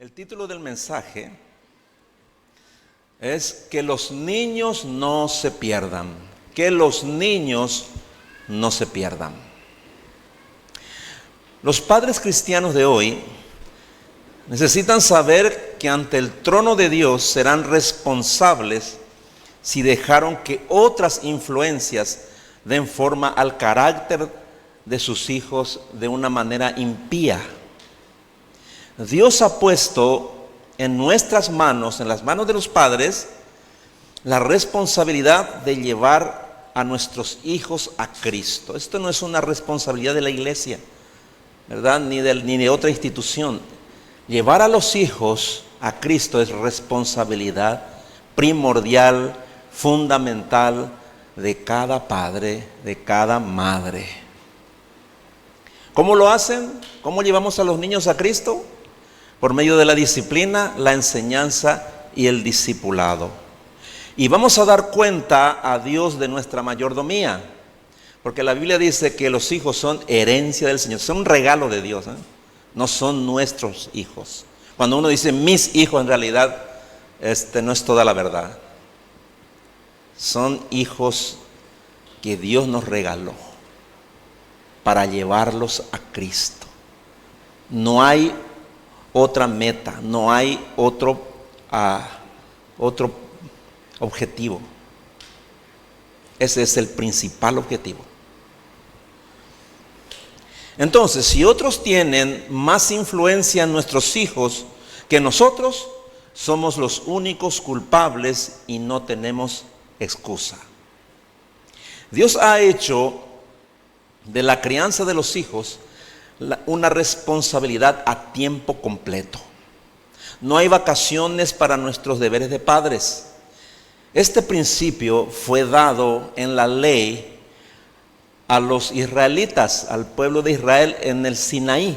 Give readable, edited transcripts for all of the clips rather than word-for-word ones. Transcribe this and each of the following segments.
El título del mensaje es que los niños no se pierdan, que los niños no se pierdan. Los padres cristianos de hoy necesitan saber que ante el trono de Dios serán responsables si dejaron que otras influencias den forma al carácter de sus hijos de una manera impía. Dios ha puesto en nuestras manos, en las manos de los padres, la responsabilidad de llevar a nuestros hijos a Cristo. Esto no es una responsabilidad de la iglesia, ¿verdad? Ni de otra institución. Llevar a los hijos a Cristo es responsabilidad primordial, fundamental de cada padre, de cada madre. ¿Cómo lo hacen? ¿Cómo llevamos a los niños a Cristo? Por medio de la disciplina, la enseñanza y el discipulado. Y vamos a dar cuenta a Dios de nuestra mayordomía, porque la Biblia dice que los hijos son herencia del Señor, son un regalo de Dios, no son nuestros hijos. Cuando uno dice mis hijos, en realidad no es toda la verdad. Son hijos que Dios nos regaló para llevarlos a Cristo. No hay otra meta, no hay otro objetivo. Ese es el principal objetivo. Entonces, si otros tienen más influencia en nuestros hijos que nosotros, somos los únicos culpables y no tenemos excusa. Dios ha hecho de la crianza de los hijos una responsabilidad a tiempo completo. No hay vacaciones para nuestros deberes de padres. Este principio fue dado en la ley a los israelitas, al pueblo de Israel en el Sinaí.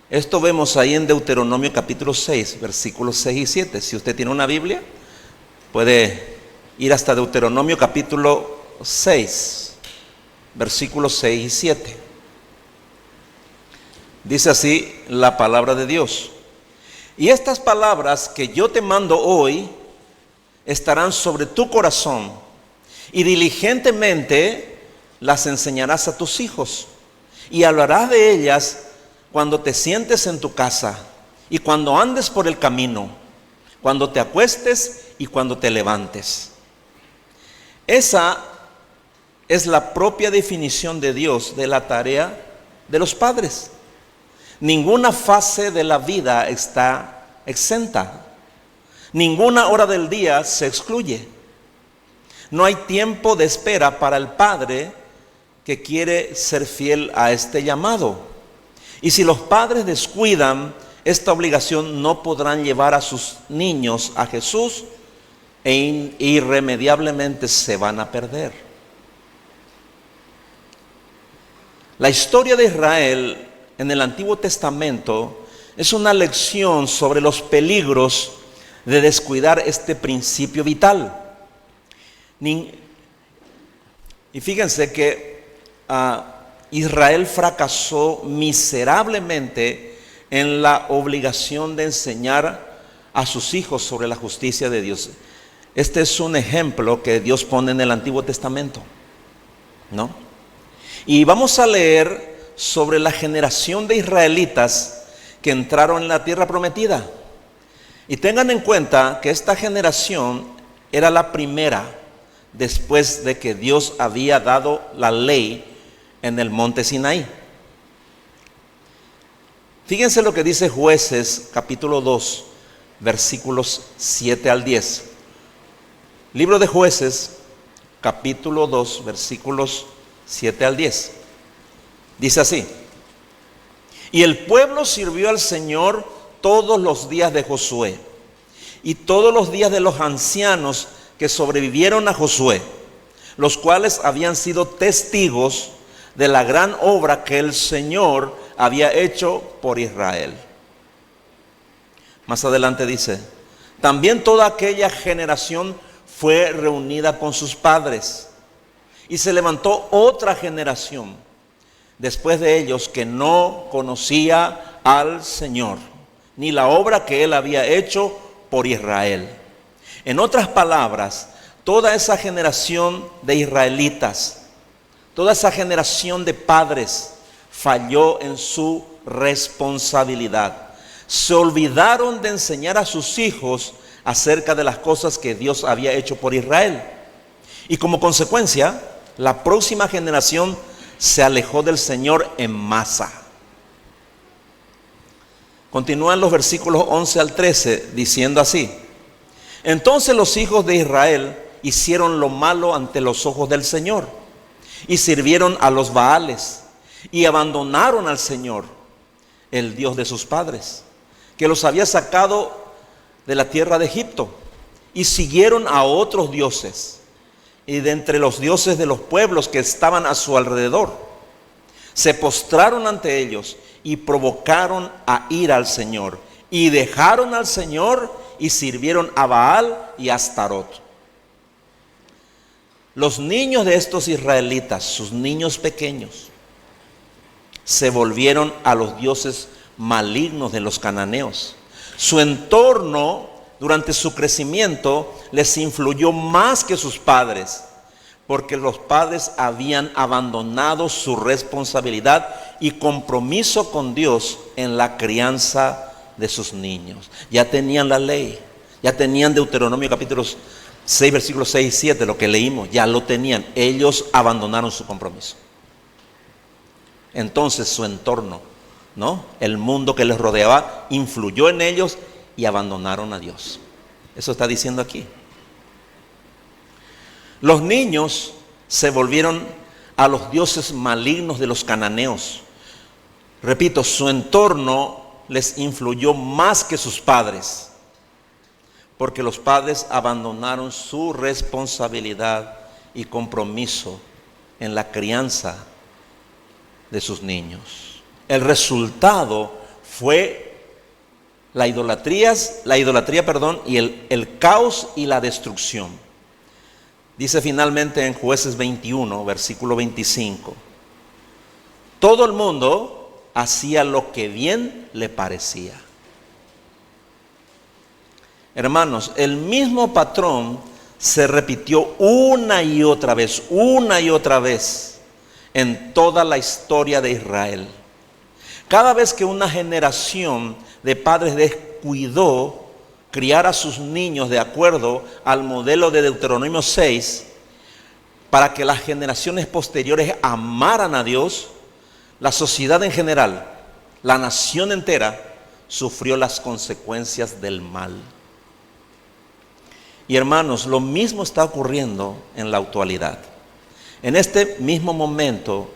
Esto vemos ahí en Deuteronomio capítulo 6, versículos 6 y 7. Si usted tiene una Biblia, puede ir hasta Deuteronomio capítulo 6. Versículos 6 y 7. Dice así la palabra de Dios: y estas palabras que yo te mando hoy estarán sobre tu corazón, y diligentemente las enseñarás a tus hijos, y hablarás de ellas cuando te sientes en tu casa, y cuando andes por el camino, cuando te acuestes y cuando te levantes. Esa es la propia definición de Dios de la tarea de los padres. Ninguna fase de la vida está exenta. Ninguna hora del día se excluye. No hay tiempo de espera para el padre que quiere ser fiel a este llamado. Y si los padres descuidan esta obligación, no podrán llevar a sus niños a Jesús e irremediablemente se van a perder. La historia de Israel en el Antiguo Testamento es una lección sobre los peligros de descuidar este principio vital. Y fíjense que Israel fracasó miserablemente en la obligación de enseñar a sus hijos sobre la justicia de Dios. Este es un ejemplo que Dios pone en el Antiguo Testamento, ¿no? Y vamos a leer sobre la generación de israelitas que entraron en la tierra prometida. Y tengan en cuenta que esta generación era la primera después de que Dios había dado la ley en el monte Sinaí. Fíjense lo que dice Jueces capítulo 2, versículos 7 al 10. Libro de Jueces capítulo 2, versículos 7 al 10. Dice así: y el pueblo sirvió al Señor todos los días de Josué y todos los días de los ancianos que sobrevivieron a Josué, los cuales habían sido testigos de la gran obra que el Señor había hecho por Israel. Más adelante dice: también toda aquella generación fue reunida con sus padres, y se levantó otra generación después de ellos que no conocía al Señor, ni la obra que Él había hecho por Israel. En otras palabras, toda esa generación de israelitas, toda esa generación de padres falló en su responsabilidad. Se olvidaron de enseñar a sus hijos acerca de las cosas que Dios había hecho por Israel. Y como consecuencia, la próxima generación se alejó del Señor en masa. Continúan los versículos 11 al 13 diciendo así: entonces los hijos de Israel hicieron lo malo ante los ojos del Señor y sirvieron a los Baales y abandonaron al Señor, el Dios de sus padres, que los había sacado de la tierra de Egipto, y siguieron a otros dioses y de entre los dioses de los pueblos que estaban a su alrededor. Se postraron ante ellos y provocaron a ira al Señor, y dejaron al Señor y sirvieron a Baal y a Astarot. Los niños de estos israelitas, sus niños pequeños, se volvieron a los dioses malignos de los cananeos. Su entorno durante su crecimiento les influyó más que sus padres, porque los padres habían abandonado su responsabilidad y compromiso con Dios en la crianza de sus niños. Ya tenían la ley, ya tenían Deuteronomio capítulo 6, versículos 6 y 7, lo que leímos, ya lo tenían. Ellos abandonaron su compromiso. Entonces su entorno, ¿no?, el mundo que les rodeaba, influyó en ellos y abandonaron a Dios. Eso está diciendo aquí. Los niños se volvieron a los dioses malignos de los cananeos. Repito, su entorno les influyó más que sus padres, porque los padres abandonaron su responsabilidad y compromiso en la crianza de sus niños. El resultado fue la idolatría, y el caos y la destrucción. Dice finalmente en Jueces 21, versículo 25: todo el mundo hacía lo que bien le parecía. Hermanos, el mismo patrón se repitió una y otra vez en toda la historia de Israel. Cada vez que una generación de padres descuidó criar a sus niños de acuerdo al modelo de Deuteronomio 6, para que las generaciones posteriores amaran a Dios, la sociedad en general, la nación entera, sufrió las consecuencias del mal. Y hermanos, lo mismo está ocurriendo en la actualidad. En este mismo momento,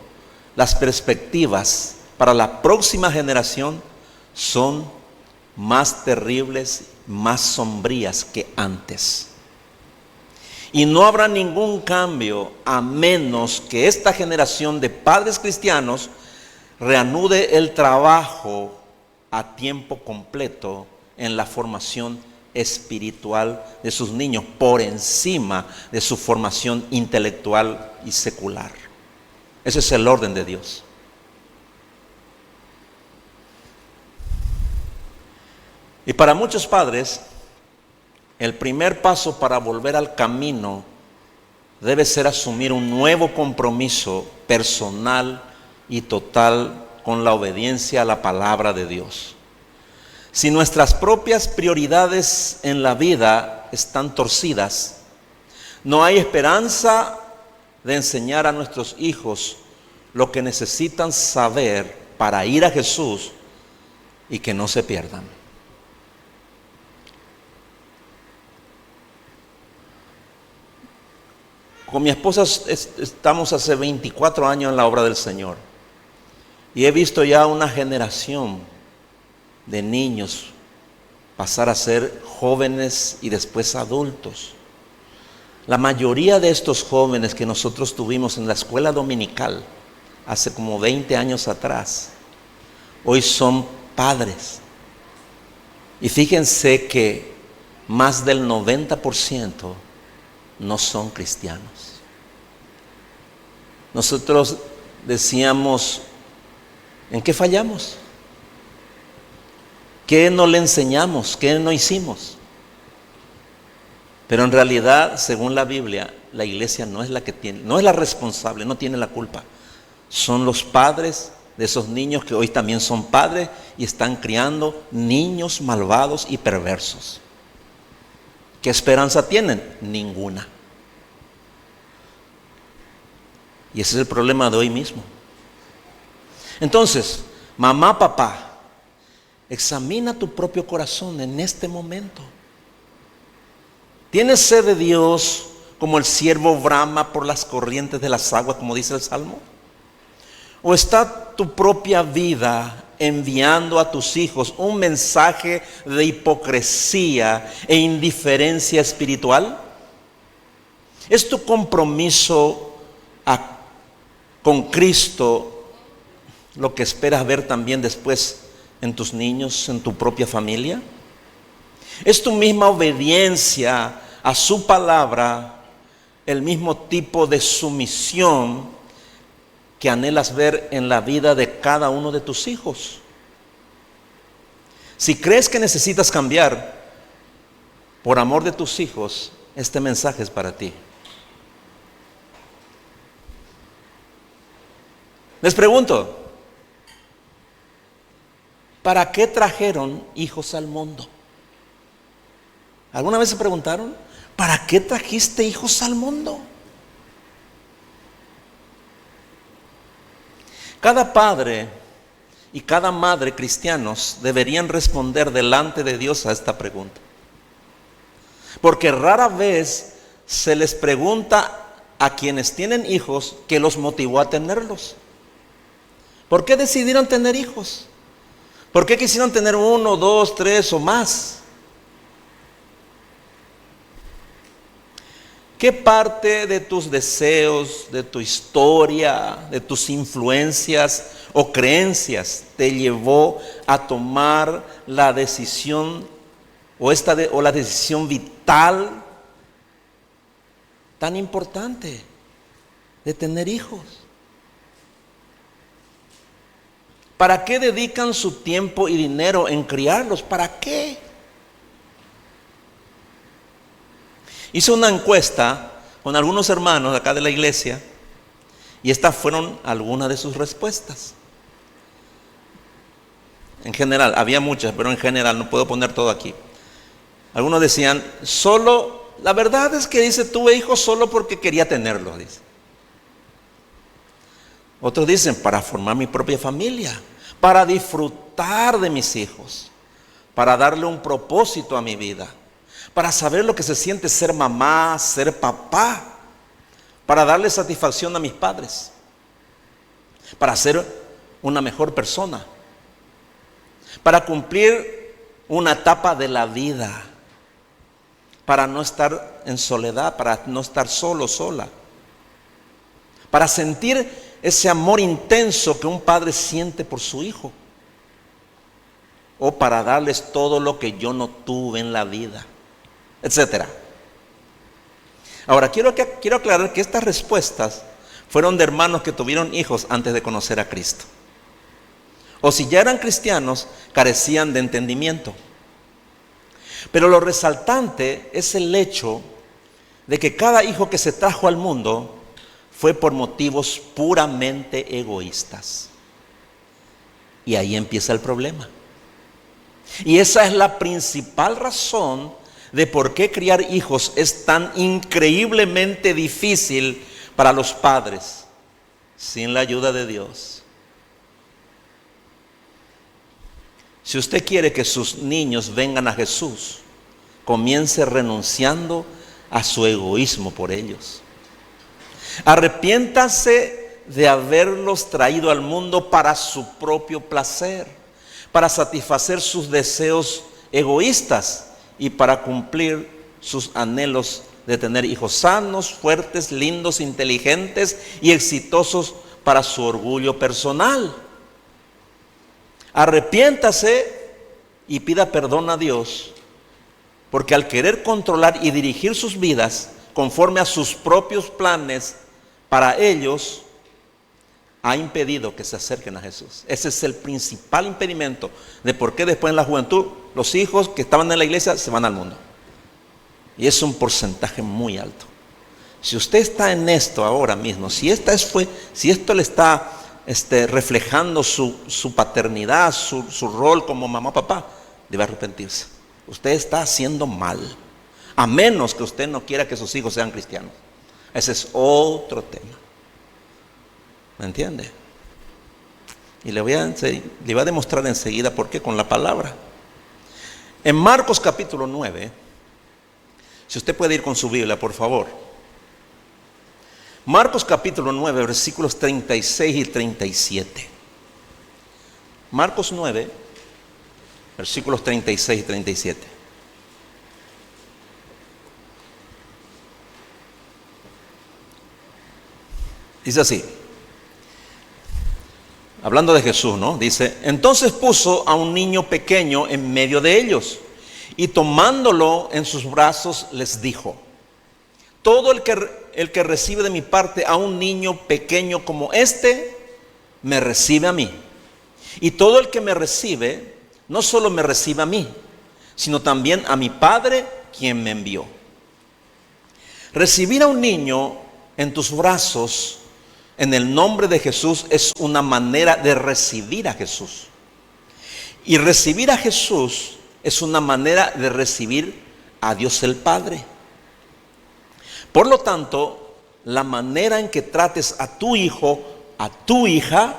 las perspectivas para la próxima generación son más terribles, más sombrías que antes. Y no habrá ningún cambio a menos que esta generación de padres cristianos reanude el trabajo a tiempo completo en la formación espiritual de sus niños, por encima de su formación intelectual y secular. Ese es el orden de Dios. Y para muchos padres, el primer paso para volver al camino debe ser asumir un nuevo compromiso personal y total con la obediencia a la palabra de Dios. Si nuestras propias prioridades en la vida están torcidas, no hay esperanza de enseñar a nuestros hijos lo que necesitan saber para ir a Jesús y que no se pierdan. Con mi esposa estamos hace 24 años en la obra del Señor, y he visto ya una generación de niños pasar a ser jóvenes y después adultos. La mayoría de estos jóvenes que nosotros tuvimos en la escuela dominical hace como 20 años atrás, hoy son padres. Y fíjense que más del 90% no son cristianos. Nosotros decíamos ¿En qué fallamos? ¿Qué no le enseñamos? ¿Qué no hicimos? Pero en realidad, según la Biblia, la iglesia no es la que tiene, no es la responsable, no tiene la culpa. Son los padres de esos niños que hoy también son padres y están criando niños malvados y perversos. ¿Qué esperanza tienen? Ninguna. Y ese es el problema de hoy mismo. Entonces, mamá, papá, examina tu propio corazón en este momento. ¿Tienes sed de Dios como el ciervo brama por las corrientes de las aguas, como dice el Salmo? ¿O está tu propia vida enviando a tus hijos un mensaje de hipocresía e indiferencia espiritual? ¿Es tu compromiso con Cristo lo que esperas ver también después en tus niños, en tu propia familia? ¿Es tu misma obediencia a su palabra el mismo tipo de sumisión que anhelas ver en la vida de cada uno de tus hijos? Si crees que necesitas cambiar por amor de tus hijos, este mensaje es para ti. Les pregunto, ¿para qué trajeron hijos al mundo? ¿Alguna vez se preguntaron? ¿Para qué trajiste hijos al mundo? Cada padre y cada madre cristianos deberían responder delante de Dios a esta pregunta. Porque rara vez se les pregunta a quienes tienen hijos qué los motivó a tenerlos. ¿Por qué decidieron tener hijos? ¿Por qué quisieron tener 1, 2, 3 o más? ¿Qué parte de tus deseos, de tu historia, de tus influencias o creencias te llevó a tomar la decisión o la decisión vital tan importante de tener hijos? ¿Para qué dedican su tiempo y dinero en criarlos? ¿Para qué? Hice una encuesta con algunos hermanos de acá de la iglesia y estas fueron algunas de sus respuestas. En general, había muchas, pero en general no puedo poner todo aquí. Algunos decían, la verdad es que dice, tuve hijos solo porque quería tenerlos, dice. Otros dicen, para formar mi propia familia, para disfrutar de mis hijos, para darle un propósito a mi vida, para saber lo que se siente ser mamá, ser papá, para darle satisfacción a mis padres, para ser una mejor persona, para cumplir una etapa de la vida, para no estar en soledad, para no estar solo, sola, para sentir ese amor intenso que un padre siente por su hijo, o para darles todo lo que yo no tuve en la vida, etcétera. Ahora, quiero aclarar que estas respuestas fueron de hermanos que tuvieron hijos antes de conocer a Cristo. O si ya eran cristianos, carecían de entendimiento. Pero lo resaltante es el hecho de que cada hijo que se trajo al mundo fue por motivos puramente egoístas. Y ahí empieza el problema. Y esa es la principal razón de por qué criar hijos es tan increíblemente difícil para los padres sin la ayuda de Dios. Si usted quiere que sus niños vengan a Jesús, comience renunciando a su egoísmo por ellos. Arrepiéntase de haberlos traído al mundo para su propio placer, para satisfacer sus deseos egoístas y para cumplir sus anhelos de tener hijos sanos, fuertes, lindos, inteligentes y exitosos para su orgullo personal. Arrepiéntase y pida perdón a Dios, porque al querer controlar y dirigir sus vidas conforme a sus propios planes para ellos, ha impedido que se acerquen a Jesús. Ese es el principal impedimento de por qué después en la juventud los hijos que estaban en la iglesia se van al mundo. Y es un porcentaje muy alto. Si usted está en esto ahora mismo, si esto le está reflejando su paternidad, su rol como mamá o papá, debe arrepentirse. Usted está haciendo mal, a menos que usted no quiera que sus hijos sean cristianos. Ese es otro tema. ¿Me entiende? Y le voy a demostrar enseguida por qué con la palabra. En Marcos capítulo 9, si usted puede ir con su Biblia, por favor. Marcos capítulo 9, versículos 36 y 37. Marcos 9, versículos 36 y 37. Dice así, hablando de Jesús, ¿no? Dice, entonces puso a un niño pequeño en medio de ellos y tomándolo en sus brazos les dijo, todo el que recibe de mi parte a un niño pequeño como este, me recibe a mí. Y todo el que me recibe, no solo me recibe a mí, sino también a mi Padre, quien me envió. Recibir a un niño en tus brazos, en el nombre de Jesús, es una manera de recibir a Jesús. Y recibir a Jesús es una manera de recibir a Dios el Padre. Por lo tanto, la manera en que trates a tu hijo, a tu hija,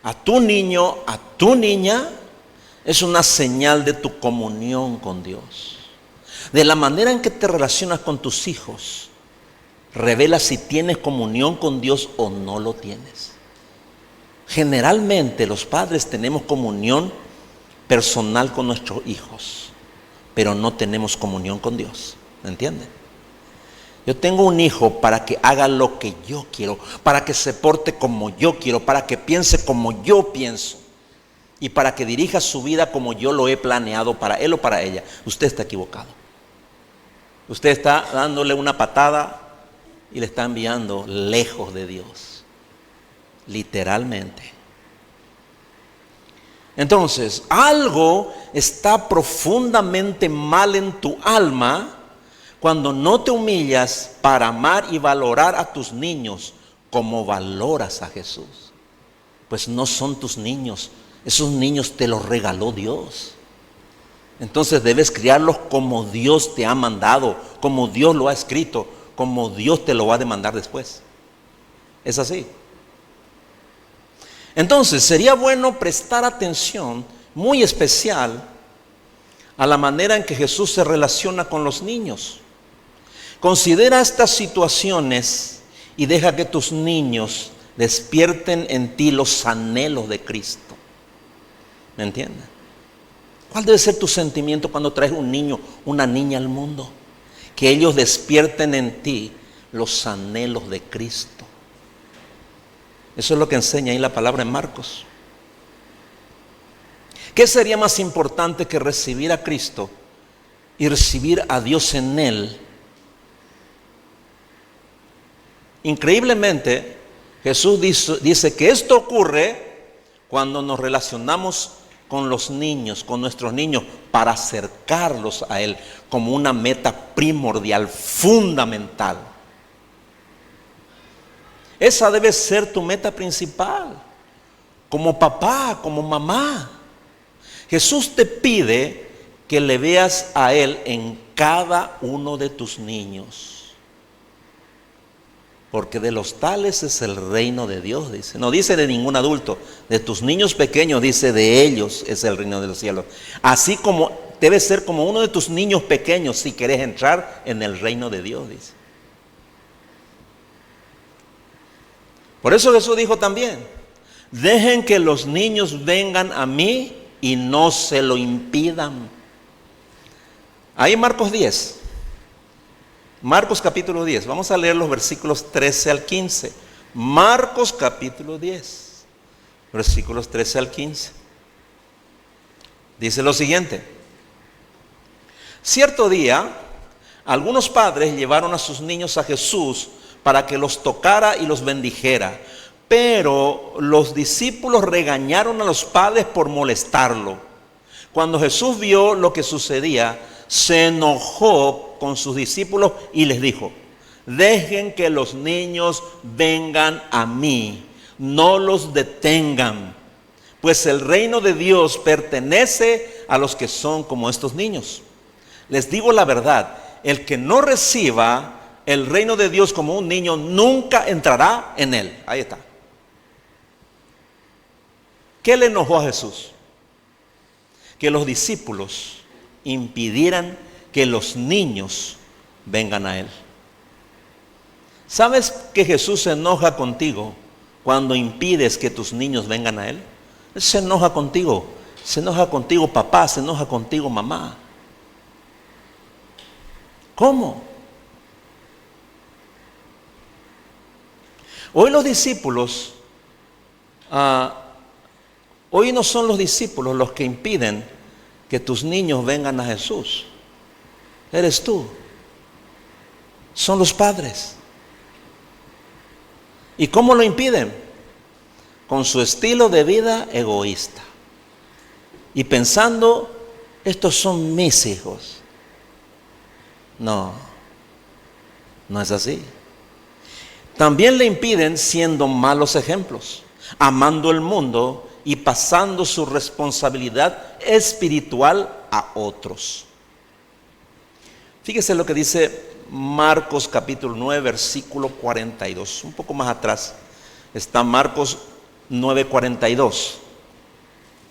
a tu niño, a tu niña, es una señal de tu comunión con Dios. De la manera en que te relacionas con tus hijos, revela si tienes comunión con Dios o no lo tienes. Generalmente los padres tenemos comunión personal con nuestros hijos, pero no tenemos comunión con Dios. ¿Me entienden? Yo tengo un hijo para que haga lo que yo quiero, para que se porte como yo quiero, para que piense como yo pienso y para que dirija su vida como yo lo he planeado para él o para ella. Usted está equivocado. Usted está dándole una patada y le está enviando lejos de Dios, literalmente. Entonces, algo está profundamente mal en tu alma cuando no te humillas para amar y valorar a tus niños como valoras a Jesús. Pues no son tus niños, esos niños te los regaló Dios. Entonces debes criarlos como Dios te ha mandado, como Dios lo ha escrito, como Dios te lo va a demandar después. Es así. Entonces sería bueno prestar atención muy especial a la manera en que Jesús se relaciona con los niños. Considera estas situaciones y deja que tus niños despierten en ti los anhelos de Cristo. ¿Me entiendes? ¿Cuál debe ser tu sentimiento cuando traes un niño, una niña al mundo? Que ellos despierten en ti los anhelos de Cristo. Eso es lo que enseña ahí la palabra en Marcos. ¿Qué sería más importante que recibir a Cristo y recibir a Dios en Él? Increíblemente, Jesús dice que esto ocurre cuando nos relacionamos con los niños, con nuestros niños, para acercarlos a Él como una meta primordial, fundamental. Esa debe ser tu meta principal, como papá, como mamá. Jesús te pide que le veas a Él en cada uno de tus niños. Porque de los tales es el reino de Dios, dice. No dice de ningún adulto, de tus niños pequeños, dice de ellos es el reino de los cielos. Así como debe ser como uno de tus niños pequeños si quieres entrar en el reino de Dios, dice. Por eso Jesús dijo también, dejen que los niños vengan a mí y no se lo impidan. Ahí Marcos 10. Marcos capítulo 10, vamos a leer los versículos 13 al 15. Marcos capítulo 10, versículos 13 al 15. Dice lo siguiente. Cierto día, algunos padres llevaron a sus niños a Jesús para que los tocara y los bendijera. Pero los discípulos regañaron a los padres por molestarlo. Cuando Jesús vio lo que sucedía, se enojó con sus discípulos y les dijo: dejen que los niños vengan a mí, no los detengan, pues el reino de Dios pertenece a los que son como estos niños. Les digo la verdad, el que no reciba el reino de Dios como un niño nunca entrará en él. Ahí está. ¿Qué le enojó a Jesús? Que los discípulos impidieran que los niños vengan a él. ¿Sabes que Jesús se enoja contigo cuando impides que tus niños vengan a él? Él se enoja contigo papá, se enoja contigo mamá. ¿Cómo? Hoy los discípulos, hoy no son los discípulos los que impiden que tus niños vengan a Jesús. Eres tú. Son los padres. ¿Y cómo lo impiden? Con su estilo de vida egoísta. Y pensando, estos son mis hijos. No, no es así. También le impiden siendo malos ejemplos, amando el mundo y pasando su responsabilidad espiritual a otros. Fíjese lo que dice Marcos capítulo 9, versículo 42. Un poco más atrás está Marcos 9, 42.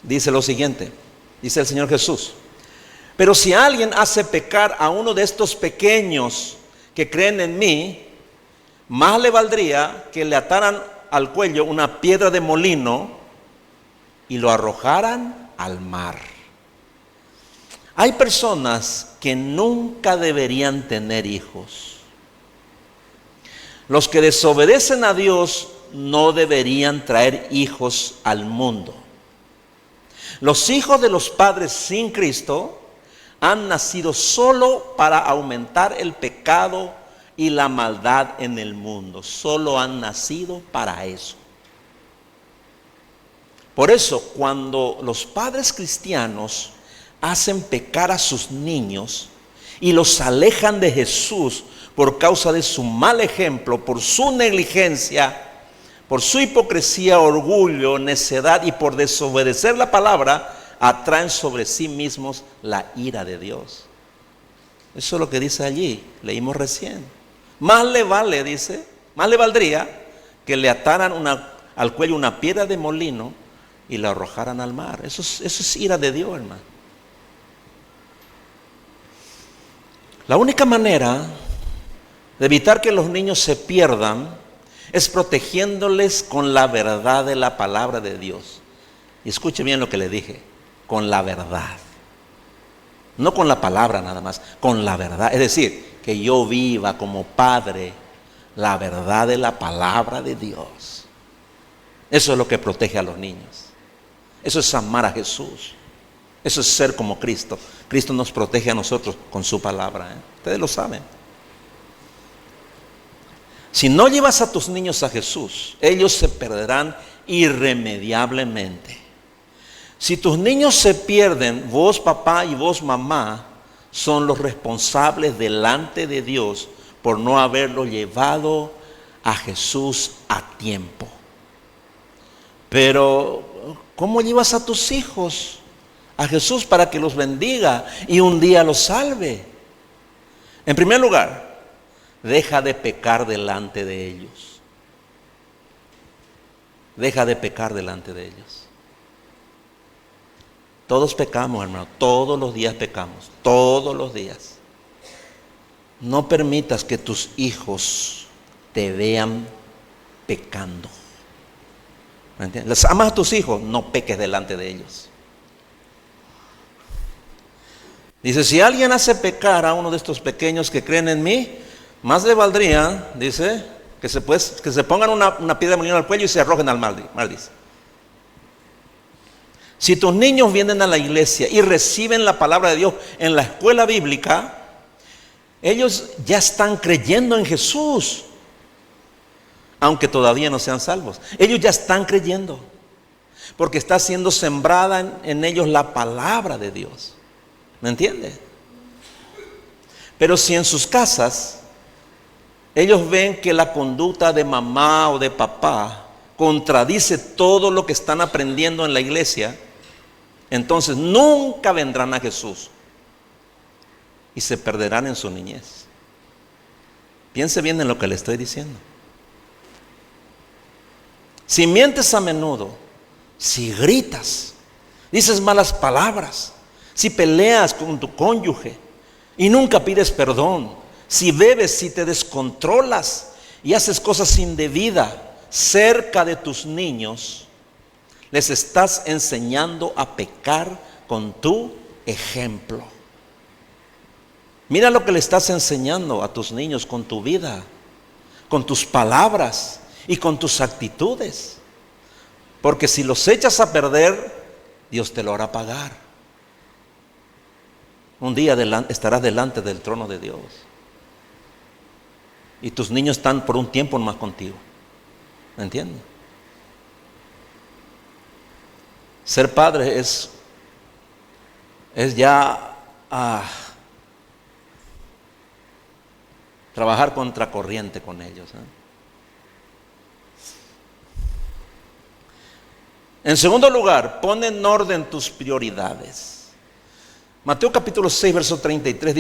Dice lo siguiente, dice el Señor Jesús: pero si alguien hace pecar a uno de estos pequeños que creen en mí, más le valdría que le ataran al cuello una piedra de molino y lo arrojaran al mar. Hay personas que nunca deberían tener hijos. Los que desobedecen a Dios no deberían traer hijos al mundo. Los hijos de los padres sin Cristo han nacido solo para aumentar el pecado y la maldad en el mundo. Solo han nacido para eso. Por eso, cuando los padres cristianos hacen pecar a sus niños y los alejan de Jesús por causa de su mal ejemplo, por su negligencia, por su hipocresía, orgullo, necedad y por desobedecer la palabra, atraen sobre sí mismos la ira de Dios. Eso es lo que dice allí, leímos recién. Más le vale, dice, más le valdría que le ataran al cuello una piedra de molino y la arrojaran al mar. Eso es ira de Dios, hermano. La única manera de evitar que los niños se pierdan es protegiéndoles con la verdad de la palabra de Dios. Y escuche bien lo que le dije, con la verdad. No con la palabra nada más, con la verdad. Es decir, que yo viva como padre la verdad de la palabra de Dios. Eso es lo que protege a los niños. Eso es amar a Jesús. Eso es ser como Cristo. Cristo nos protege a nosotros con su palabra. Ustedes lo saben. Si no llevas a tus niños a Jesús, ellos se perderán irremediablemente. Si tus niños se pierden, vos papá y vos mamá son los responsables delante de Dios por no haberlo llevado a Jesús a tiempo. Pero, ¿cómo llevas a tus hijos a Jesús para que los bendiga y un día los salve? En primer lugar, deja de pecar delante de ellos. Deja de pecar delante de ellos. Todos pecamos, hermano, todos los días pecamos, todos los días. No permitas que tus hijos te vean pecando. ¿Me entiendes? ¿Les amas a tus hijos? No peques delante de ellos. Dice, si alguien hace pecar a uno de estos pequeños que creen en mí, más le valdría, dice, que se pongan una piedra de molino al cuello y se arrojen al mar, dice. Si tus niños vienen a la iglesia y reciben la palabra de Dios en la escuela bíblica, ellos ya están creyendo en Jesús. aunque todavía no sean salvos. Ellos ya están creyendo, porque está siendo sembrada en ellos la palabra de Dios. ¿Me entiende? Pero si en sus casas ellos ven que la conducta de mamá o de papá contradice todo lo que están aprendiendo en la iglesia, entonces nunca vendrán a Jesús y se perderán en su niñez. Piense bien en lo que le estoy diciendo. Si mientes a menudo, si gritas, dices malas palabras, si peleas con tu cónyuge y nunca pides perdón, si bebes, si te descontrolas y haces cosas indebidas cerca de tus niños, les estás enseñando a pecar con tu ejemplo. Mira lo que le estás enseñando a tus niños con tu vida, con tus palabras y con tus actitudes. Porque si los echas a perder, Dios te lo hará pagar. Un día estarás delante del trono de Dios. Y tus niños están por un tiempo más contigo. ¿Me entiendes? Ser padre es ya trabajar contracorriente con ellos. En segundo lugar, pon en orden tus prioridades. Mateo capítulo 6, verso 33,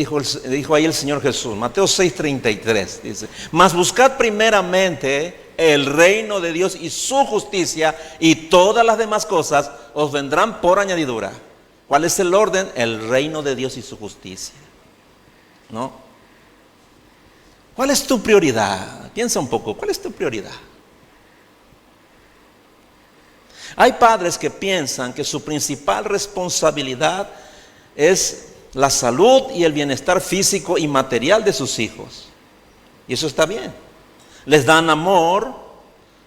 dijo ahí el Señor Jesús. Mateo 6, 33, dice: mas buscad primeramente el reino de Dios y su justicia, y todas las demás cosas os vendrán por añadidura. ¿Cuál es el orden? El reino de Dios y su justicia, ¿no? ¿Cuál es tu prioridad? Piensa un poco, ¿cuál es tu prioridad? Hay padres que piensan que su principal responsabilidad es la salud y el bienestar físico y material de sus hijos. Y eso está bien. Les dan amor,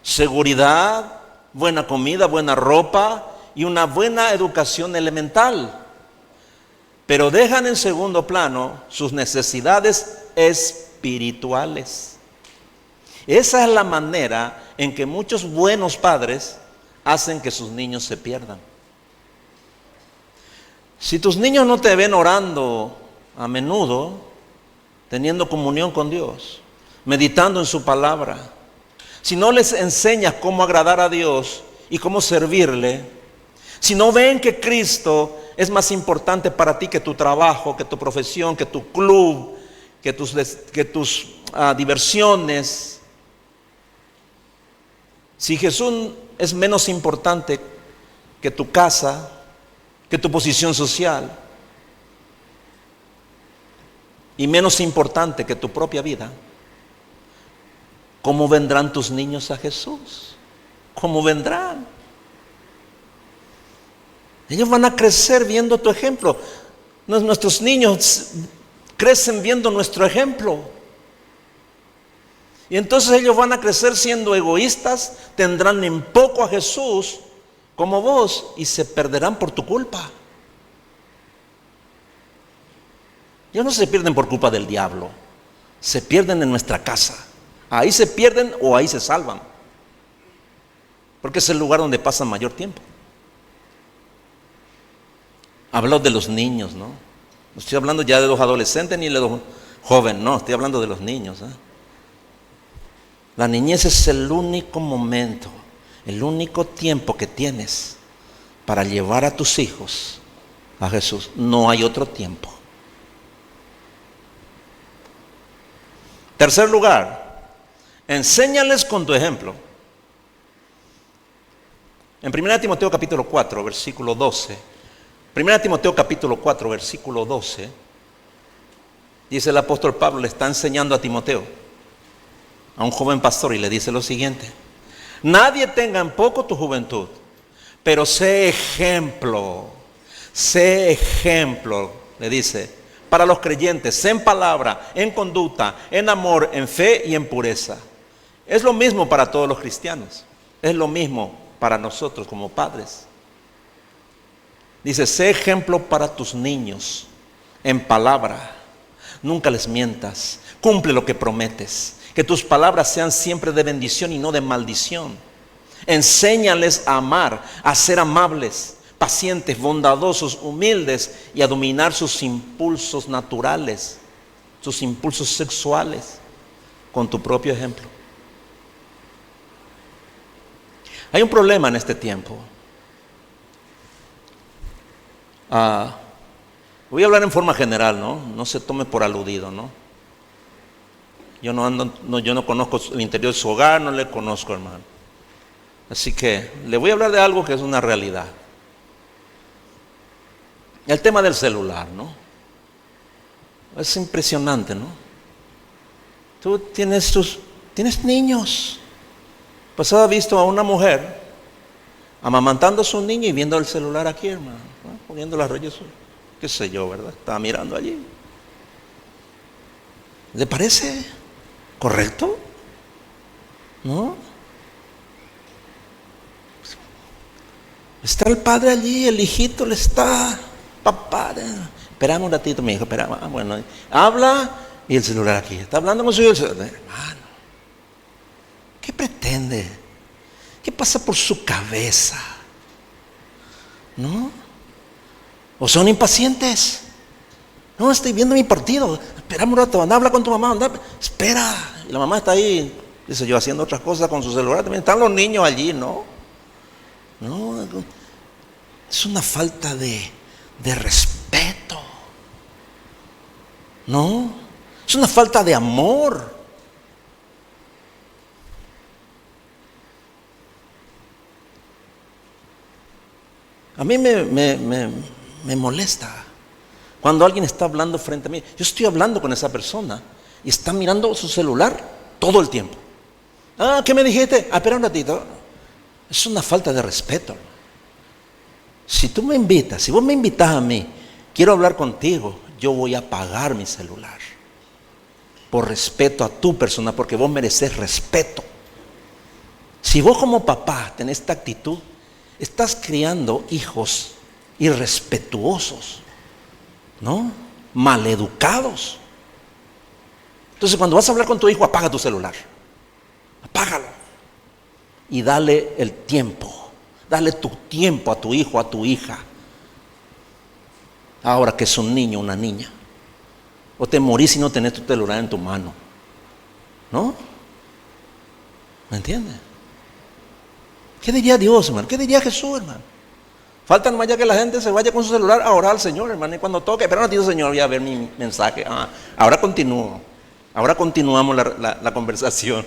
seguridad, buena comida, buena ropa y una buena educación elemental. Pero dejan en segundo plano sus necesidades espirituales. Esa es la manera en que muchos buenos padres hacen que sus niños se pierdan. Si tus niños no te ven orando a menudo, teniendo comunión con Dios, meditando en su palabra, si no les enseñas cómo agradar a Dios y cómo servirle, si no ven que Cristo es más importante para ti que tu trabajo, que tu profesión, que tu club, que tus diversiones, si Jesús es menos importante que tu casa, que tu posición social, y menos importante que tu propia vida, ¿cómo vendrán tus niños a Jesús? ¿Cómo vendrán? Ellos van a crecer viendo tu ejemplo. Nuestros niños crecen viendo nuestro ejemplo. Y entonces ellos van a crecer siendo egoístas, tendrán en poco a Jesús como vos y se perderán por tu culpa. Ellos no se pierden por culpa del diablo, se pierden en nuestra casa. Ahí se pierden o ahí se salvan, porque es el lugar donde pasan mayor tiempo. Hablo de los niños, ¿no? No estoy hablando ya de los adolescentes ni de los jóvenes, no, estoy hablando de los niños, La niñez es el único momento, el único tiempo que tienes para llevar a tus hijos a Jesús. No hay otro tiempo. Tercer lugar, enséñales con tu ejemplo. En 1 Timoteo capítulo 4, versículo 12, 1 Timoteo capítulo 4, versículo 12, dice el apóstol Pablo, le está enseñando a Timoteo, a un joven pastor, y le dice lo siguiente: nadie tenga en poco tu juventud, pero sé ejemplo, le dice, para los creyentes, sé en palabra, en conducta, en amor, en fe y en pureza. Es lo mismo para todos los cristianos, es lo mismo para nosotros como padres. Dice, sé ejemplo para tus niños, en palabra, nunca les mientas, cumple lo que prometes. Que tus palabras sean siempre de bendición y no de maldición. Enséñales a amar, a ser amables, pacientes, bondadosos, humildes y a dominar sus impulsos naturales, sus impulsos sexuales, con tu propio ejemplo. Hay un problema en este tiempo. Voy a hablar en forma general, ¿no? No se tome por aludido, ¿no? Yo no conozco el interior de su hogar, no le conozco, hermano. Así que le voy a hablar de algo que es una realidad. El tema del celular, ¿no? Es impresionante, ¿no? Tú tienes niños. Pues has visto a una mujer amamantando a su niño y viendo el celular aquí, hermano, ¿no? Poniendo las rayas, qué sé yo, ¿verdad? Estaba mirando allí. ¿Le parece correcto? ¿No? Está el padre allí, el hijito le está, papá, esperamos un ratito, mi hijo, esperamos, bueno, habla y el celular aquí, está hablando con su hijo, hermano, ¿qué pretende? ¿Qué pasa por su cabeza? ¿No? ¿O son impacientes? No, estoy viendo mi partido, esperamos un rato, anda, habla con tu mamá, anda, espera, y la mamá está ahí, dice yo, haciendo otras cosas con su celular, también están los niños allí, ¿no? No, es una falta de respeto. No, es una falta de amor. A mí me molesta cuando alguien está hablando frente a mí. Yo estoy hablando con esa persona y está mirando su celular todo el tiempo. ¿Qué me dijiste? Espera un ratito. Es una falta de respeto. Si tú me invitas, si vos me invitas a mí, quiero hablar contigo, yo voy a apagar mi celular. Por respeto a tu persona, porque vos mereces respeto. Si vos como papá tenés esta actitud, estás criando hijos irrespetuosos, ¿no? Maleducados. Entonces cuando vas a hablar con tu hijo, apaga tu celular. Apágalo. Y dale el tiempo, dale tu tiempo a tu hijo, a tu hija. Ahora que es un niño, una niña. O te morís si no tenés tu celular en tu mano. ¿No? ¿Me entiendes? ¿Qué diría Dios, hermano? ¿Qué diría Jesús, hermano? Falta nomás ya que la gente se vaya con su celular a orar al Señor, hermano. Y cuando toque, pero no digo, Señor, voy a ver mi mensaje. Ahora continúo. Ahora continuamos la conversación.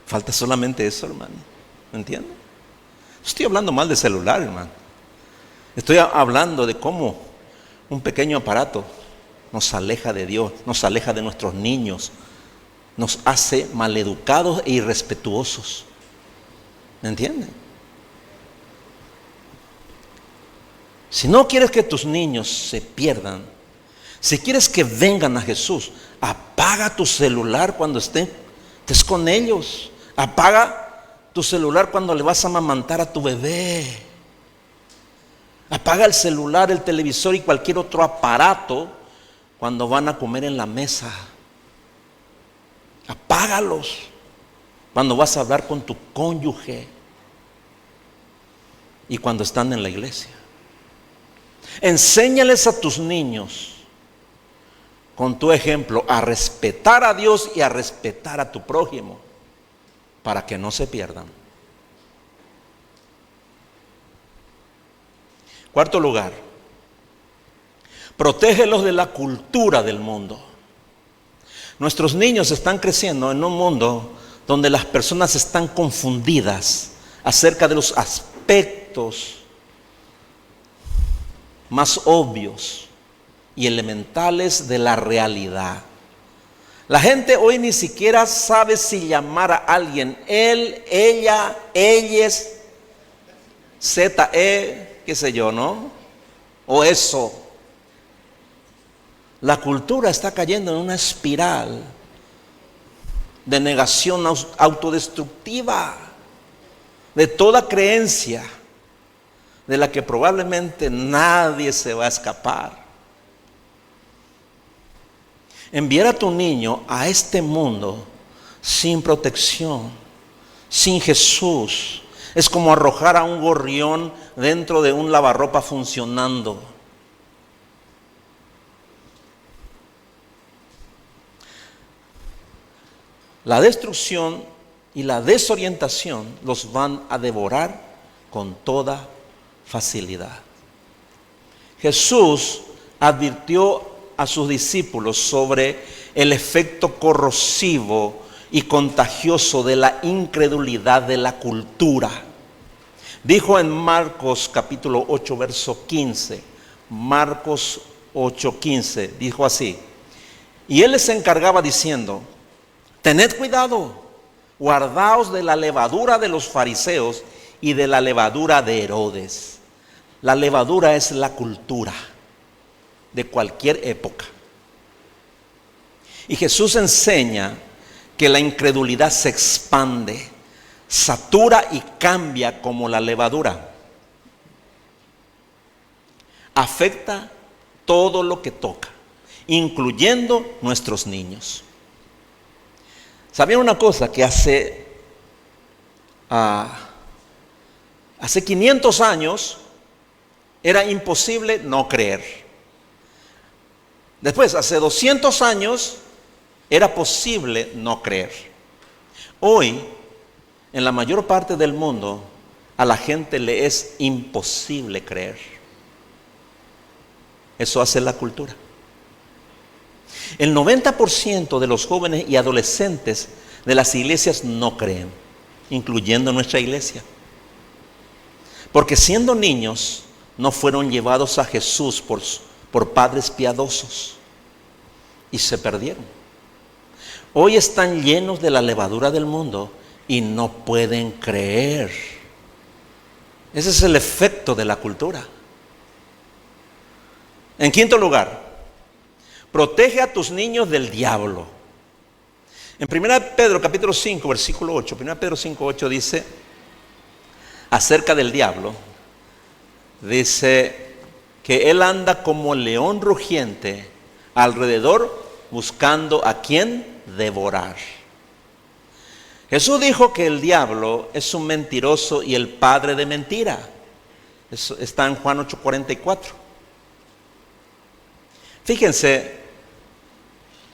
Falta solamente eso, hermano. ¿Me entiendes? Estoy hablando mal de celular, hermano. Estoy hablando de cómo un pequeño aparato nos aleja de Dios, nos aleja de nuestros niños, nos hace maleducados e irrespetuosos. ¿Me entiendes? Si no quieres que tus niños se pierdan, si quieres que vengan a Jesús, apaga tu celular cuando estés con ellos. Apaga tu celular cuando le vas a amamantar a tu bebé. Apaga el celular, el televisor y cualquier otro aparato cuando van a comer en la mesa. Apágalos cuando vas a hablar con tu cónyuge y cuando están en la iglesia. Enséñales a tus niños con tu ejemplo a respetar a Dios y a respetar a tu prójimo, para que no se pierdan. Cuarto lugar, protégelos de la cultura del mundo. Nuestros niños están creciendo en un mundo donde las personas están confundidas acerca de los aspectos más obvios y elementales de la realidad. La gente hoy ni siquiera sabe si llamar a alguien él, ella, ellas, qué sé yo, ¿no? O eso. La cultura está cayendo en una espiral de negación autodestructiva de toda creencia de la que probablemente nadie se va a escapar. Enviar a tu niño a este mundo sin protección, sin Jesús, es como arrojar a un gorrión dentro de un lavarropa funcionando. La destrucción y la desorientación los van a devorar con toda facilidad. Jesús advirtió a sus discípulos sobre el efecto corrosivo y contagioso de la incredulidad de la cultura. Dijo en Marcos capítulo 8, verso 15, Marcos 8, 15, dijo así: y él les encargaba diciendo: tened cuidado, guardaos de la levadura de los fariseos y de la levadura de Herodes. La levadura es la cultura de cualquier época. Y Jesús enseña que la incredulidad se expande, satura y cambia como la levadura. Afecta todo lo que toca, incluyendo nuestros niños. ¿Sabían una cosa? Que hace 500 años era imposible no creer. Después, hace 200 años, era posible no creer. Hoy, en la mayor parte del mundo, a la gente le es imposible creer. Eso hace la cultura. El 90% de los jóvenes y adolescentes de las iglesias no creen, incluyendo nuestra iglesia. Porque siendo niños, no fueron llevados a Jesús por padres piadosos y se perdieron. Hoy están llenos de la levadura del mundo y no pueden creer. Ese es el efecto de la cultura. En quinto lugar, protege a tus niños del diablo. En 1 Pedro capítulo 5, versículo 8, 1 Pedro 5, 8 dice acerca del diablo, dice que él anda como león rugiente alrededor buscando a quien devorar. Jesús dijo que el diablo es un mentiroso y el padre de mentira. Eso está en Juan 8:44. Fíjense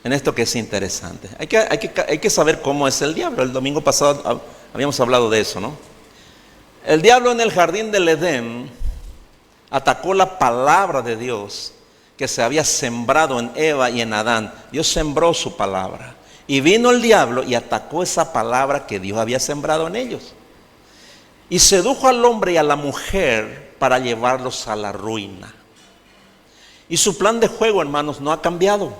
en esto que es interesante. Hay que saber cómo es el diablo. El domingo pasado habíamos hablado de eso, ¿no? El diablo en el jardín del Edén atacó la palabra de Dios que se había sembrado en Eva y en Adán. Dios sembró su palabra. Y vino el diablo y atacó esa palabra que Dios había sembrado en ellos. Y sedujo al hombre y a la mujer para llevarlos a la ruina. Y su plan de juego, hermanos, no ha cambiado.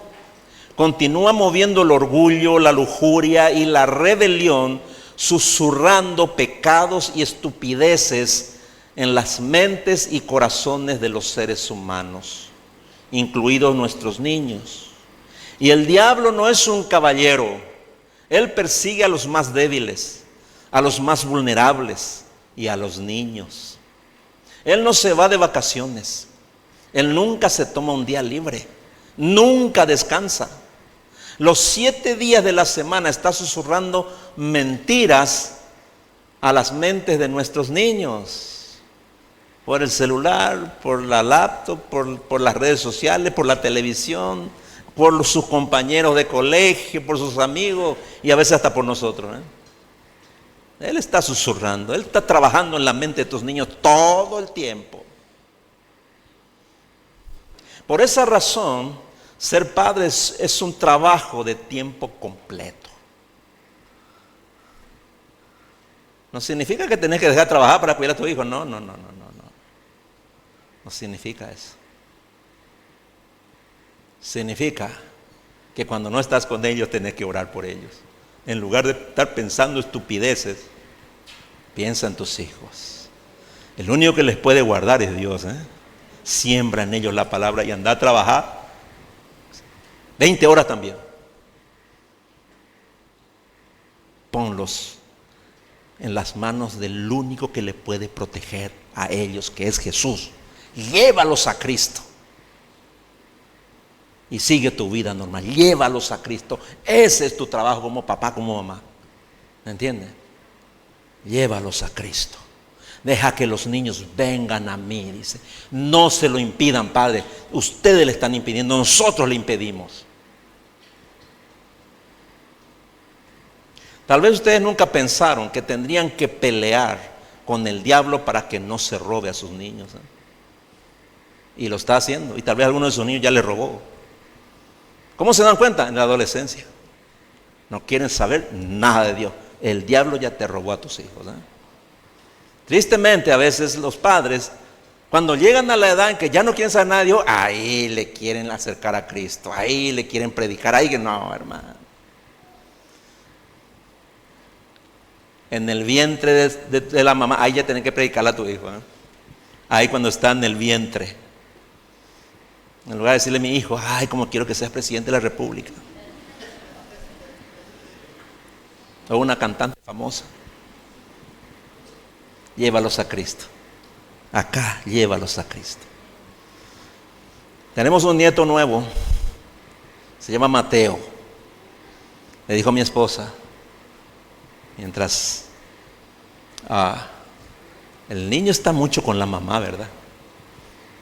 Continúa moviendo el orgullo, la lujuria y la rebelión, susurrando pecados y estupideces en las mentes y corazones de los seres humanos, incluidos nuestros niños. Y el diablo no es un caballero. Él persigue a los más débiles, a los más vulnerables y a los niños. Él no se va de vacaciones. Él nunca se toma un día libre. Nunca descansa. Los 7 días de la semana está susurrando mentiras a las mentes de nuestros niños. Por el celular, por la laptop, por las redes sociales, por la televisión, por sus compañeros de colegio, por sus amigos y a veces hasta por nosotros, Él está susurrando, Él está trabajando en la mente de tus niños todo el tiempo. Por esa razón, ser padre es un trabajo de tiempo completo. No significa que tenés que dejar de trabajar para cuidar a tu hijo. No. No significa eso. Significa que cuando no estás con ellos tenés que orar por ellos. En lugar de estar pensando estupideces, piensa en tus hijos. El único que les puede guardar es Dios. Siembra en ellos la palabra y anda a trabajar 20 horas también. Ponlos en las manos del único que le puede proteger a ellos, que es Jesús. Llévalos a Cristo. y sigue tu vida normal. Llévalos a Cristo. Ese es tu trabajo como papá, como mamá. ¿Me entiendes? Llévalos a Cristo. Deja que los niños vengan a mí, dice. No se lo impidan, Padre. Ustedes le están impidiendo, nosotros le impedimos. Tal vez ustedes nunca pensaron que tendrían que pelear con el diablo para que no se robe a sus niños, ¿eh? Y lo está haciendo. Y tal vez alguno de sus niños ya le robó. ¿Cómo se dan cuenta? En la adolescencia. No quieren saber nada de Dios. El diablo ya te robó a tus hijos, ¿eh? Tristemente, a veces los padres, cuando llegan a la edad en que ya no quieren saber nada de Dios, ahí le quieren acercar a Cristo, ahí le quieren predicar, ahí que no, hermano. En el vientre de la mamá, ahí ya tienen que predicarle a tu hijo, ¿eh? Ahí cuando está en el vientre. En lugar de decirle a mi hijo, ay, como quiero que seas presidente de la República. O una cantante famosa. Llévalos a Cristo. Acá, llévalos a Cristo. Tenemos un nieto nuevo. Se llama Mateo. Le dijo mi esposa, mientras el niño está mucho con la mamá, ¿verdad?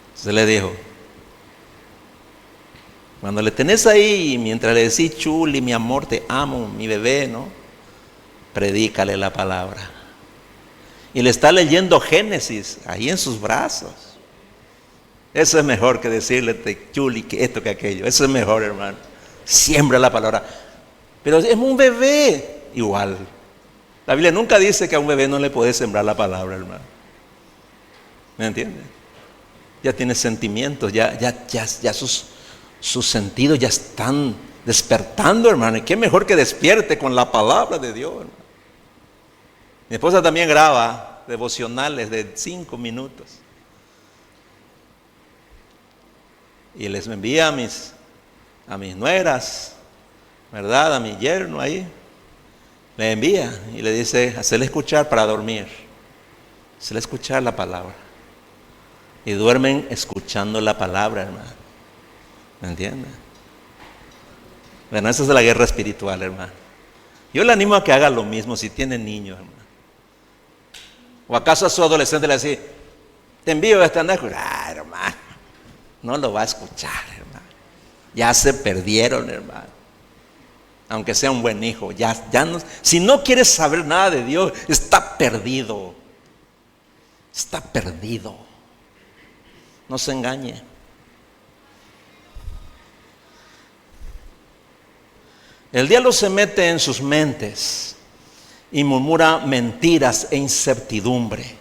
Entonces le dijo, cuando le tenés ahí, mientras le decís, chuli, mi amor, te amo, mi bebé, ¿no? Predícale la palabra. Y le está leyendo Génesis ahí en sus brazos. Eso es mejor que decirle, chuli, que esto, que aquello. Eso es mejor, hermano. Siembra la palabra. Pero es un bebé igual. La Biblia nunca dice que a un bebé no le puede sembrar la palabra, hermano. ¿Me entiendes? Ya tiene sentimientos, ya sus sentidos ya están despertando, hermano. Y qué mejor que despierte con la palabra de Dios, hermano. Mi esposa también graba devocionales de 5 minutos. Y les envía a mis nueras, ¿verdad? A mi yerno ahí. Le envía y le dice, hacerle escuchar para dormir. Hacerle escuchar la palabra. Y duermen escuchando la palabra, hermano. ¿Me entiendes? Bueno, esa es la guerra espiritual, hermano. Yo le animo a que haga lo mismo si tiene niños, hermano. ¿O acaso a su adolescente le dice, te envío esta noche? Hermano, no lo va a escuchar, hermano. Ya se perdieron, hermano. Aunque sea un buen hijo, ya no, si no quieres saber nada de Dios, está perdido. Está perdido. No se engañe. El diablo se mete en sus mentes y murmura mentiras e incertidumbre.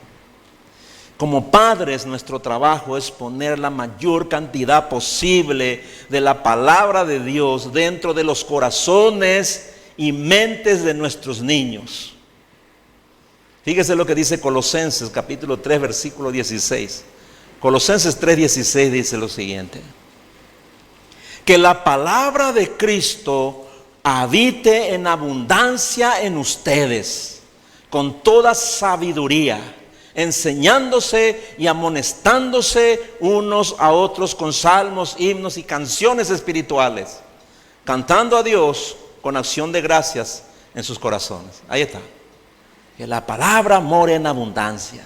Como padres, nuestro trabajo es poner la mayor cantidad posible de la palabra de Dios dentro de los corazones y mentes de nuestros niños. Fíjese lo que dice Colosenses capítulo 3 versículo 16. Colosenses 3:16 dice lo siguiente: que la palabra de Cristo habite en abundancia en ustedes, con toda sabiduría, enseñándose y amonestándose unos a otros con salmos, himnos y canciones espirituales, cantando a Dios con acción de gracias en sus corazones. Ahí está. Que la palabra more en abundancia.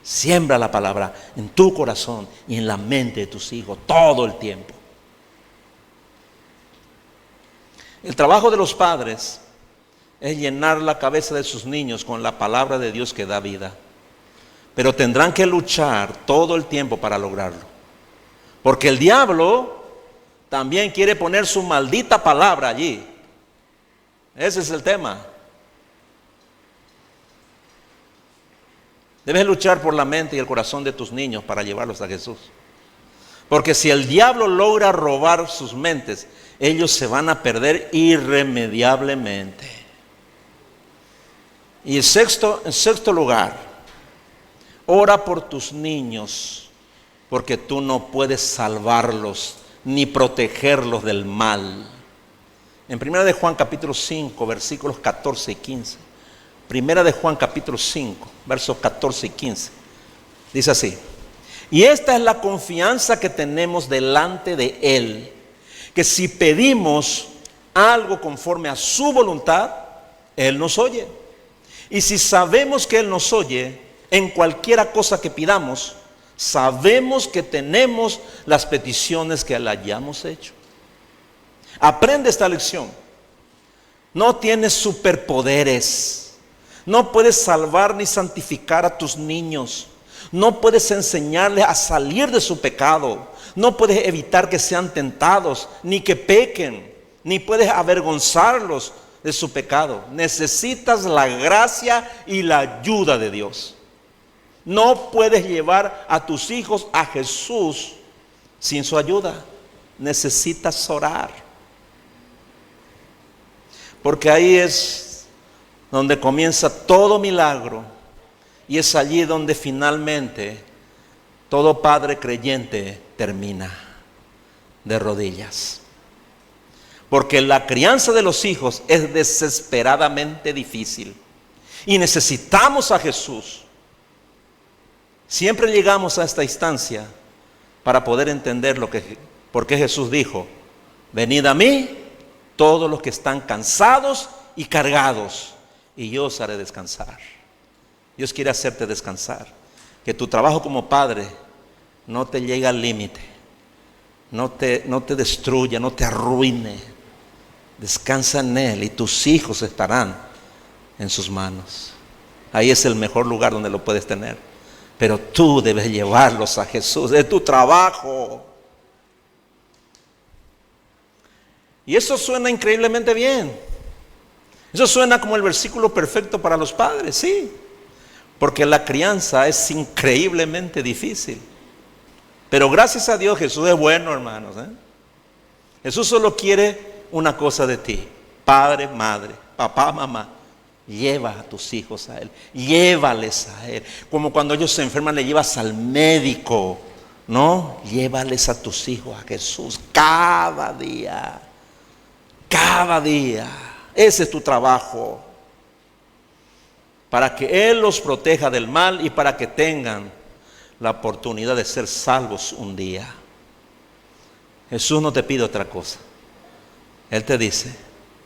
Siembra la palabra en tu corazón y en la mente de tus hijos todo el tiempo. El trabajo de los padres es llenar la cabeza de sus niños con la palabra de Dios que da vida. Pero tendrán que luchar todo el tiempo para lograrlo. Porque el diablo también quiere poner su maldita palabra allí. Ese es el tema. Debes luchar por la mente y el corazón de tus niños para llevarlos a Jesús. Porque si el diablo logra robar sus mentes, ellos se van a perder irremediablemente. Y en sexto lugar, ora por tus niños, porque tú no puedes salvarlos ni protegerlos del mal. En 1 de Juan capítulo 5, versículos 14 y 15. 1 de Juan capítulo 5, versos 14 y 15. Dice así: y esta es la confianza que tenemos delante de Él, que si pedimos algo conforme a su voluntad, Él nos oye. Y si sabemos que Él nos oye, en cualquiera cosa que pidamos, sabemos que tenemos las peticiones que le hayamos hecho. Aprende esta lección. No tienes superpoderes. No puedes salvar ni santificar a tus niños. No puedes enseñarles a salir de su pecado. No puedes evitar que sean tentados, ni que pequen, ni puedes avergonzarlos de su pecado. Necesitas la gracia y la ayuda de Dios. No puedes llevar a tus hijos a Jesús sin su ayuda. Necesitas orar. Porque ahí es donde comienza todo milagro. Y es allí donde finalmente todo padre creyente termina de rodillas. Porque la crianza de los hijos es desesperadamente difícil. Y necesitamos a Jesús. Siempre llegamos a esta instancia para poder entender por qué Jesús dijo: venid a mí todos los que están cansados y cargados, y yo os haré descansar. Dios quiere hacerte descansar. Que tu trabajo como padre no te llegue al límite, no te destruya, no te arruine. Descansa en Él y tus hijos estarán en sus manos. Ahí es el mejor lugar donde lo puedes tener. Pero tú debes llevarlos a Jesús. Es tu trabajo. Y eso suena increíblemente bien. Eso suena como el versículo perfecto para los padres, sí. Porque la crianza es increíblemente difícil. Pero gracias a Dios Jesús es bueno, hermanos. Jesús solo quiere una cosa de ti: padre, madre, papá, mamá. Lleva a tus hijos a Él, llévales a Él. Como cuando ellos se enferman, le llevas al médico, ¿no? Llévales a tus hijos a Jesús cada día. Cada día. Ese es tu trabajo. Para que Él los proteja del mal y para que tengan la oportunidad de ser salvos un día. Jesús no te pide otra cosa. Él te dice: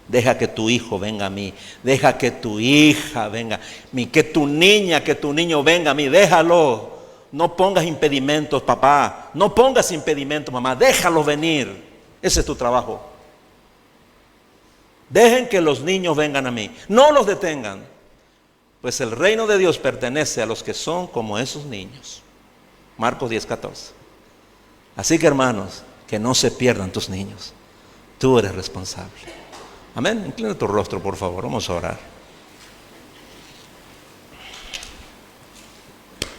deja que tu hijo venga a mí. Deja que tu hija venga. Que tu niña, que tu niño venga a mí. Déjalo. No pongas impedimentos, papá. No pongas impedimentos, mamá. Déjalo venir. Ese es tu trabajo. Dejen que los niños vengan a mí. No los detengan. Pues el reino de Dios pertenece a los que son como esos niños. Marcos 10:14. Así que, hermanos, que no se pierdan tus niños. Tú eres responsable. Amén. Inclina tu rostro, por favor. Vamos a orar.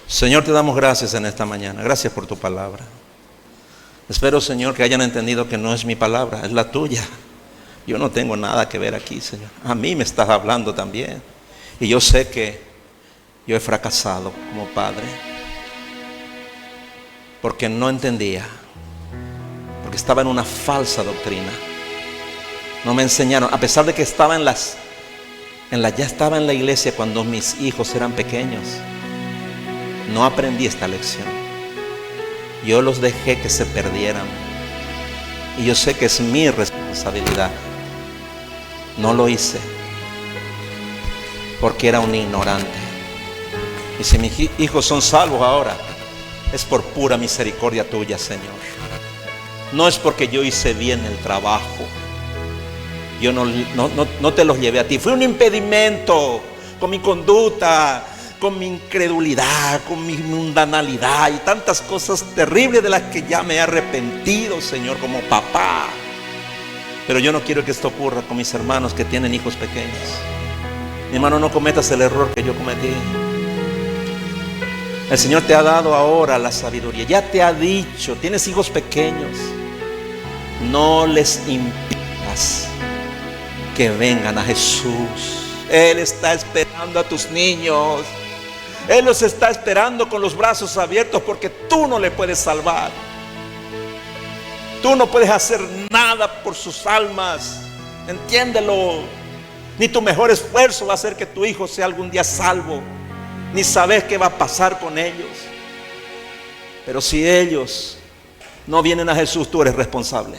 Señor, te damos gracias en esta mañana. Gracias por tu palabra. Espero, Señor, que hayan entendido que no es mi palabra, es la tuya. Yo no tengo nada que ver aquí, Señor. A mí me estás hablando también. Y yo sé que yo he fracasado como padre. Porque no entendía. Porque estaba en una falsa doctrina. No me enseñaron, a pesar de que estaba ya estaba en la iglesia cuando mis hijos eran pequeños. No aprendí esta lección. Yo los dejé que se perdieran. Y yo sé que es mi responsabilidad. No lo hice porque era un ignorante. Y si mis hijos son salvos ahora, es por pura misericordia tuya, Señor. No es porque yo hice bien el trabajo. Yo no te los llevé a ti. Fue un impedimento con mi conducta, con mi incredulidad, con mi mundanalidad y tantas cosas terribles de las que ya me he arrepentido, Señor, como papá. Pero yo no quiero que esto ocurra con mis hermanos que tienen hijos pequeños. Mi hermano, no cometas el error que yo cometí. El Señor te ha dado ahora la sabiduría. Ya te ha dicho, tienes hijos pequeños. No les impidas que vengan a Jesús. Él está esperando a tus niños. Él los está esperando con los brazos abiertos porque tú no le puedes salvar. Tú no puedes hacer nada por sus almas. Entiéndelo. Ni tu mejor esfuerzo va a hacer que tu hijo sea algún día salvo. Ni sabes qué va a pasar con ellos. Pero si ellos no vienen a Jesús, tú eres responsable.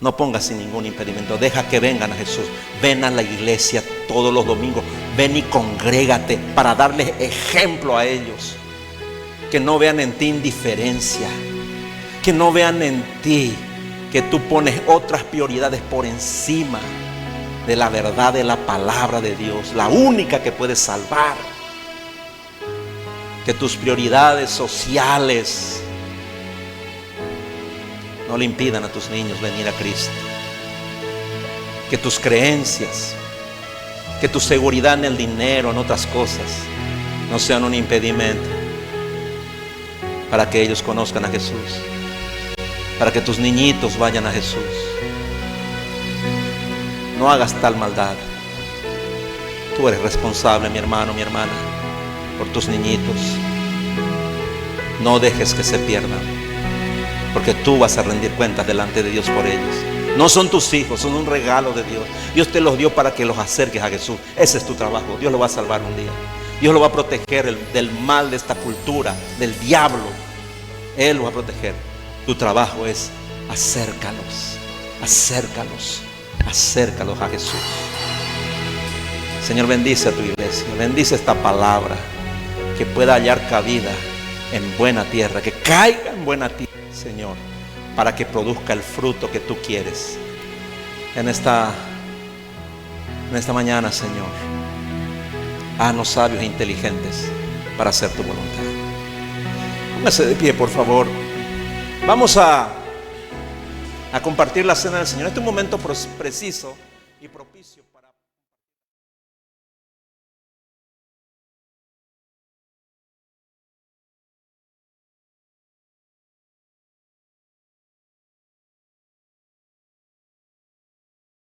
No pongas ningún impedimento. Deja que vengan a Jesús. Ven a la iglesia todos los domingos. Ven y congrégate para darles ejemplo a ellos. Que no vean en ti indiferencia. Que no vean en ti que tú pones otras prioridades por encima de la verdad de la palabra de Dios, la única que puede salvar. Que tus prioridades sociales no le impidan a tus niños venir a Cristo. Que tus creencias, que tu seguridad en el dinero, en otras cosas, no sean un impedimento para que ellos conozcan a Jesús, para que tus niñitos vayan a Jesús. No hagas tal maldad. Tú eres responsable, mi hermano, mi hermana, por tus niñitos. No dejes que se pierdan, porque tú vas a rendir cuentas delante de Dios por ellos. No son tus hijos, son un regalo de Dios. Dios te los dio para que los acerques a Jesús. Ese es tu trabajo. Dios lo va a salvar un día. Dios lo va a proteger del mal de esta cultura, del diablo. Él lo va a proteger. Tu trabajo es acércalos, acércalos, acércalos a Jesús. Señor, bendice a tu iglesia. Bendice esta palabra, que pueda hallar cabida en buena tierra, que caiga en buena tierra, Señor, para que produzca el fruto que tú quieres en esta mañana, Señor. Haznos sabios e inteligentes para hacer tu voluntad. Póngase de pie, por favor. Vamos a compartir la cena del Señor. Este es un momento preciso y propicio.